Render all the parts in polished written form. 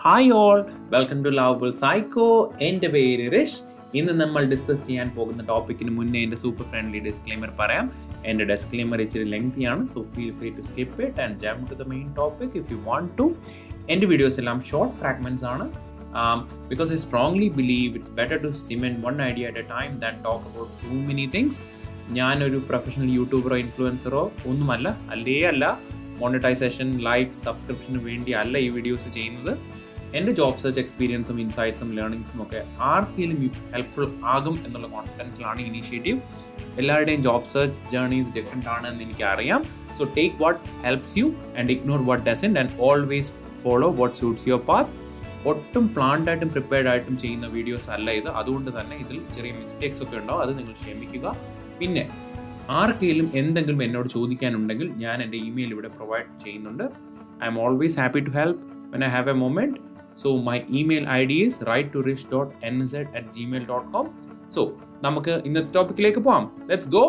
Hi all, welcome to lovable psycho. എൻ്റെ പേര് റിഷ്. ഇന്ന് നമ്മൾ ഡിസ്കസ് ചെയ്യാൻ പോകുന്ന ടോപ്പിക്കിന് മുന്നേ എൻ്റെ സൂപ്പർ ഫ്രണ്ട്ലി ഡിസ്ക്ലെയിമർ പറയാം. എൻ്റെ ഡിസ്ക്ലെയിമർ ഇച്ചിരി ലെങ്തിയാണ്, so feel free to skip it and jump to the main topic if you want to. എൻ്റെ വീഡിയോസ് എല്ലാം ഷോർട്ട് ഫ്രാഗ്മെൻറ്റ്സ് ആണ്, because I strongly believe it's better to cement one idea at a time than talk about too many things. ഞാനൊരു professional യൂട്യൂബറോ ഇൻഫ്ലുവൻസറോ ഒന്നുമല്ല, അല്ല monetisation, like, സബ്സ്ക്രിപ്ഷന് വേണ്ടി അല്ല ഈ videos ചെയ്യുന്നത്. എൻ്റെ ജോബ് സെർച്ച് എക്സ്പീരിയൻസും ഇൻസൈറ്റ്സും ലേണിങ്സും ഒക്കെ ആർക്കെങ്കിലും ഹെൽപ്ഫുൾ ആകും എന്നുള്ള കോൺഫിഡൻസിലാണ് ഇനീഷ്യേറ്റീവ്. എല്ലാവരുടെയും ജോബ് സെർച്ച് ജേർണീസ് ഡിഫറെൻ്റ് ആണെന്ന് എനിക്കറിയാം. So take what helps you and ignore what doesn't and always follow what suits your path. ഒട്ടും പ്ലാൻഡായിട്ടും പ്രിപ്പയർഡ് ആയിട്ടും ചെയ്യുന്ന വീഡിയോസ് അല്ല ഇത്. അതുകൊണ്ട് തന്നെ ഇതിൽ ചെറിയ മിസ്റ്റേക്സ് ഒക്കെ ഉണ്ടാവും, അത് നിങ്ങൾ ക്ഷമിക്കുക. പിന്നെ ആർക്കെങ്കിലും എന്തെങ്കിലും എന്നോട് ചോദിക്കാനുണ്ടെങ്കിൽ ഞാൻ എൻ്റെ ഇമെയിൽ ഇവിടെ പ്രൊവൈഡ് ചെയ്യുന്നുണ്ട്. I'm always happy to help when I have a moment. So my email I D is write2rish.nz@gmail.com. So നമുക്ക് ഇന്നത്തെ ടോപ്പിക്കിലേക്ക് പോകാം. Let's go.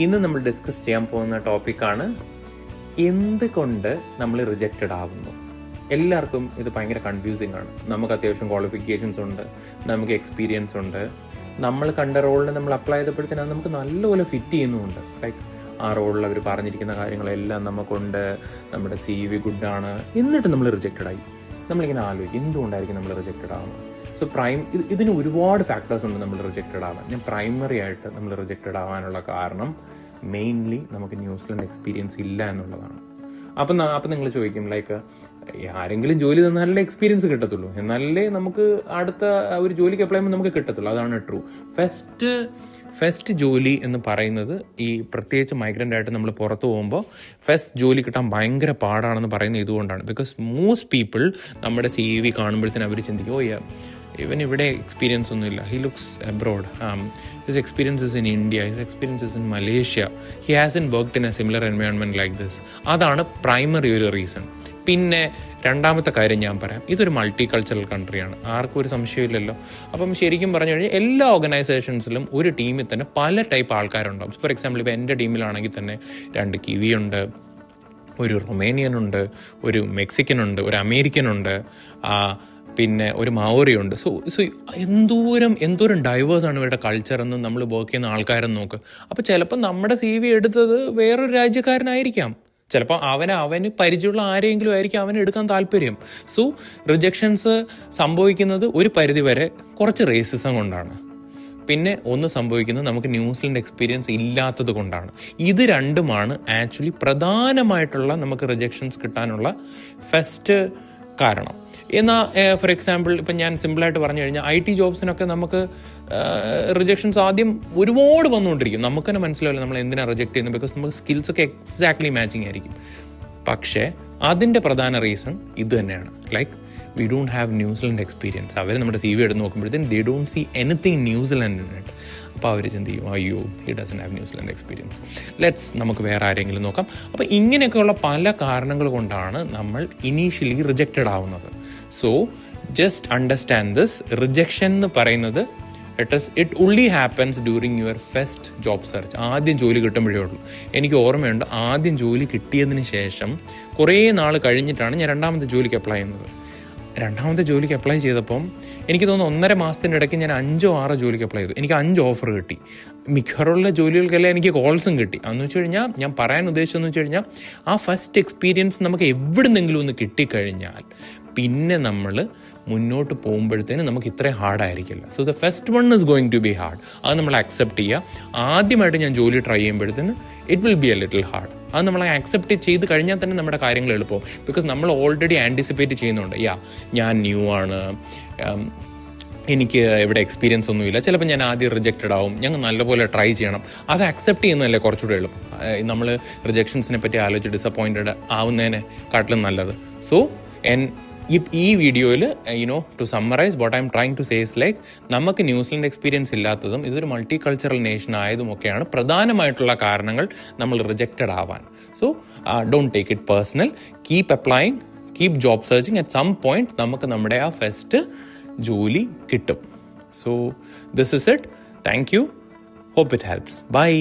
ഇന്ന് നമ്മൾ ഡിസ്കസ് ചെയ്യാൻ പോകുന്ന ടോപ്പിക്കാണ് എന്തുകൊണ്ട് നമ്മൾ റിജക്റ്റഡ് ആകുന്നു. എല്ലാവർക്കും ഇത് ഭയങ്കര കൺഫ്യൂസിങ് ആണ്. നമുക്ക് അത്യാവശ്യം ക്വാളിഫിക്കേഷൻസ് ഉണ്ട്, നമുക്ക് എക്സ്പീരിയൻസ് ഉണ്ട്, നമ്മൾ കണ്ട റോളിന് നമ്മൾ അപ്ലൈ ചെയ്തപ്പോഴത്തേനും നമുക്ക് നല്ലപോലെ ഫിറ്റ് ചെയ്യുന്നുമുണ്ട്. ലൈക്ക് ആ റോളിൽ അവർ പറഞ്ഞിരിക്കുന്ന കാര്യങ്ങളെല്ലാം നമുക്കുണ്ട്, നമ്മുടെ CV ഗുഡാണ്, എന്നിട്ട് നമ്മൾ റിജക്റ്റഡ് ആയി. നമ്മളിങ്ങനെ ആലോചിക്കും എന്തുകൊണ്ടായിരിക്കും നമ്മൾ റിജക്റ്റഡ് ആവുന്നത്. സോ ഇതിന് ഒരുപാട് ഫാക്ടേഴ്സ് ഉണ്ട് നമ്മൾ റിജക്റ്റഡ് ആവാൻ. ഞാൻ പ്രൈമറി ആയിട്ട് നമ്മൾ റിജക്റ്റഡ് ആവാനുള്ള കാരണം മെയിൻലി നമുക്ക് ന്യൂസിലൻഡ് എക്സ്പീരിയൻസ് ഇല്ല എന്നുള്ളതാണ്. അപ്പം നിങ്ങൾ ചോദിക്കും, ലൈക്ക് ആരെങ്കിലും ജോലി തന്നാലേ എക്സ്പീരിയൻസ് കിട്ടത്തുള്ളൂ, എന്നാലേ നമുക്ക് അടുത്ത ഒരു ജോലിക്ക് അപ്ലൈ ചെയ്യുമ്പോൾ നമുക്ക് കിട്ടത്തുള്ളൂ. അതാണ് ട്രൂ. ഫസ്റ്റ് ജോലി എന്ന് പറയുന്നത്, ഈ പ്രത്യേകിച്ച് മൈഗ്രൻ്റ് ആയിട്ട് നമ്മൾ പുറത്ത് പോകുമ്പോൾ ഫസ്റ്റ് ജോലി കിട്ടാൻ ഭയങ്കര പാടാണെന്ന് പറയുന്നത് ഇതുകൊണ്ടാണ്. ബിക്കോസ് മോസ്റ്റ് പീപ്പിൾ നമ്മുടെ CV കാണുമ്പോഴത്തേനും അവർ ചിന്തിക്കും, ഇവൻ ഇവിടെ എക്സ്പീരിയൻസ് ഒന്നുമില്ല, he looks abroad, his experiences in India, his experiences in Malaysia, he hasn't worked in A similar environment like this. അതാണ് പ്രൈമറി ഒരു റീസൺ. പിന്നെ രണ്ടാമത്തെ കാര്യം ഞാൻ പറയാം, ഇതൊരു മൾട്ടി കൾച്ചറൽ കൺട്രിയാണ്, ആർക്കും ഒരു സംശയമില്ലല്ലോ. അപ്പം ശരിക്കും പറഞ്ഞു കഴിഞ്ഞാൽ എല്ലാ ഓർഗനൈസേഷൻസിലും ഒരു ടീമിൽ തന്നെ പല ടൈപ്പ് ആൾക്കാരുണ്ടാവും. ഫോർ എക്സാമ്പിൾ ഇപ്പോൾ എൻ്റെ ടീമിലാണെങ്കിൽ തന്നെ 2 കിവിയുണ്ട്, ഒരു റൊമേനിയനുണ്ട്, ഒരു മെക്സിക്കനുണ്ട്, ഒരു അമേരിക്കനുണ്ട്, പിന്നെ ഒരു മാവോറിയുണ്ട്. സോ എന്തോരം ഡൈവേഴ്സാണ് ഇവരുടെ കൾച്ചർ എന്ന് നമ്മൾ വർക്ക് ചെയ്യുന്ന ആൾക്കാരെന്ന് നോക്ക്. അപ്പോൾ ചിലപ്പോൾ നമ്മുടെ CV എടുത്തത് വേറൊരു രാജ്യക്കാരനായിരിക്കാം, ചിലപ്പോൾ അവന് പരിചയമുള്ള ആരെങ്കിലും ആയിരിക്കും അവന് എടുക്കാൻ താല്പര്യം. സോ റിജക്ഷൻസ് സംഭവിക്കുന്നത് ഒരു പരിധിവരെ കുറച്ച് റേസിസം കൊണ്ടാണ്. പിന്നെ ഒന്ന് സംഭവിക്കുന്നത് നമുക്ക് ന്യൂസിലൻഡ് എക്സ്പീരിയൻസ് ഇല്ലാത്തത് കൊണ്ടാണ്. ഇത് രണ്ടുമാണ് ആക്ച്വലി പ്രധാനമായിട്ടുള്ള നമുക്ക് റിജക്ഷൻസ് കിട്ടാനുള്ള ഫസ്റ്റ് കാരണം. എന്നാൽ ഫോർ എക്സാമ്പിൾ ഇപ്പം ഞാൻ സിമ്പിളായിട്ട് പറഞ്ഞു കഴിഞ്ഞാൽ IT ജോബ്സിനൊക്കെ നമുക്ക് റിജക്ഷൻസ് ആദ്യം ഒരുപാട് വന്നുകൊണ്ടിരിക്കും. നമുക്ക് തന്നെ മനസ്സിലാവില്ല നമ്മൾ എന്തിനാണ് റിജക്ട് ചെയ്യുന്നത്, ബിക്കോസ് നമുക്ക് സ്കിൽസൊക്കെ എക്സാക്ട്ലി മാച്ചിങ് ആയിരിക്കും. പക്ഷേ അതിൻ്റെ പ്രധാന റീസൺ ഇത് തന്നെയാണ്. Like we don't have New Zealand experience. അവർ നമ്മുടെ CV എടുത്ത് നോക്കുമ്പോഴത്തേക്കും they don't see anything New Zealand in it. അപ്പോൾ അവർ ചിന്തിക്കും, അയ്യോ he doesn't have New Zealand experience, നമുക്ക് വേറെ ആരെങ്കിലും നോക്കാം. അപ്പോൾ ഇങ്ങനെയൊക്കെയുള്ള പല കാരണങ്ങൾ കൊണ്ടാണ് നമ്മൾ ഇനീഷ്യലി റിജക്റ്റഡ് ആവുന്നത്. So just understand this. Rejection എന്ന് പറയുന്നത് it only happens during your first job search. ആദ്യം ജോലി കിട്ടുമ്പോഴേ ഉള്ളൂ. എനിക്ക് ഓർമ്മയുണ്ട്, ആദ്യം ജോലി കിട്ടിയതിന് ശേഷം കുറേ നാൾ കഴിഞ്ഞിട്ടാണ് ഞാൻ രണ്ടാമത്തെ ജോലിക്ക് അപ്ലൈ ചെയ്യുന്നത്. രണ്ടാമത്തെ ജോലിക്ക് അപ്ലൈ ചെയ്തപ്പം എനിക്ക് തോന്നുന്നു 1.5 മാസത്തിൻ്റെ ഇടയ്ക്ക് ഞാൻ 5 or 6 ജോലിക്ക് അപ്ലൈ ചെയ്തു. എനിക്ക് 5 ഓഫർ കിട്ടി. മിക്കവാറുള്ള ജോലികൾക്കെല്ലാം എനിക്ക് കോൾസും കിട്ടി. അതെന്ന് വെച്ച് കഴിഞ്ഞാൽ ഞാൻ പറയാൻ ഉദ്ദേശിച്ചതെന്ന് വെച്ച് കഴിഞ്ഞാൽ ആ ഫസ്റ്റ് എക്സ്പീരിയൻസ് നമുക്ക് എവിടുന്നെങ്കിലും ഒന്ന് കിട്ടിക്കഴിഞ്ഞാൽ പിന്നെ നമ്മൾ മുന്നോട്ട് പോകുമ്പോഴത്തേനും നമുക്ക് ഇത്രയും ഹാർഡായിരിക്കില്ല. So the first one is going to be hard. അത് നമ്മൾ അക്സെപ്റ്റ് ചെയ്യുക. ആദ്യമായിട്ട് ഞാൻ ജോലി ട്രൈ ചെയ്യുമ്പോഴത്തേന് it will be a little hard. അത് നമ്മൾ അക്സെപ്റ്റ് ചെയ്ത് കഴിഞ്ഞാൽ തന്നെ നമ്മുടെ കാര്യങ്ങൾ എളുപ്പവും. ബിക്കോസ് നമ്മൾ ഓൾറെഡി ആൻറ്റിസിപ്പേറ്റ് ചെയ്യുന്നുണ്ട്, ഞാൻ ന്യൂ ആണ്, എനിക്ക് ഇവിടെ എക്സ്പീരിയൻസ് ഒന്നുമില്ല, ചിലപ്പോൾ ഞാൻ ആദ്യം റിജക്റ്റഡ് ആവും, ഞങ്ങൾ നല്ലപോലെ ട്രൈ ചെയ്യണം. അത് അക്സെപ്റ്റ് ചെയ്യുന്നതല്ലേ കുറച്ചുകൂടെ എളുപ്പം. നമ്മൾ റിജക്ഷൻസിനെ പറ്റി ആലോചിച്ച് ഡിസപ്പോയിൻറ്റഡ് ആവുന്നതിനെ കാട്ടിലും നല്ലത്. സോ ഈ വീഡിയോയിൽ to summarize what I'm trying to say is like നമുക്ക് ന്യൂസിലൻഡ് എക്സ്പീരിയൻസ് ഇല്ലാത്തതും ഇതൊരു മൾട്ടി കൾച്ചറൽ നേഷൻ ആയതുമൊക്കെയാണ് പ്രധാനമായിട്ടുള്ള കാരണങ്ങൾ നമ്മൾ റിജക്റ്റഡ് ആവാൻ. So don't take it personal. Keep applying, keep job സെർച്ചിങ്. അറ്റ് സം പോയിന്റ് നമുക്ക് നമ്മുടെ ആ ഫസ്റ്റ് ജോലി കിട്ടും. So this is it. Thank you. Hope it helps. Bye.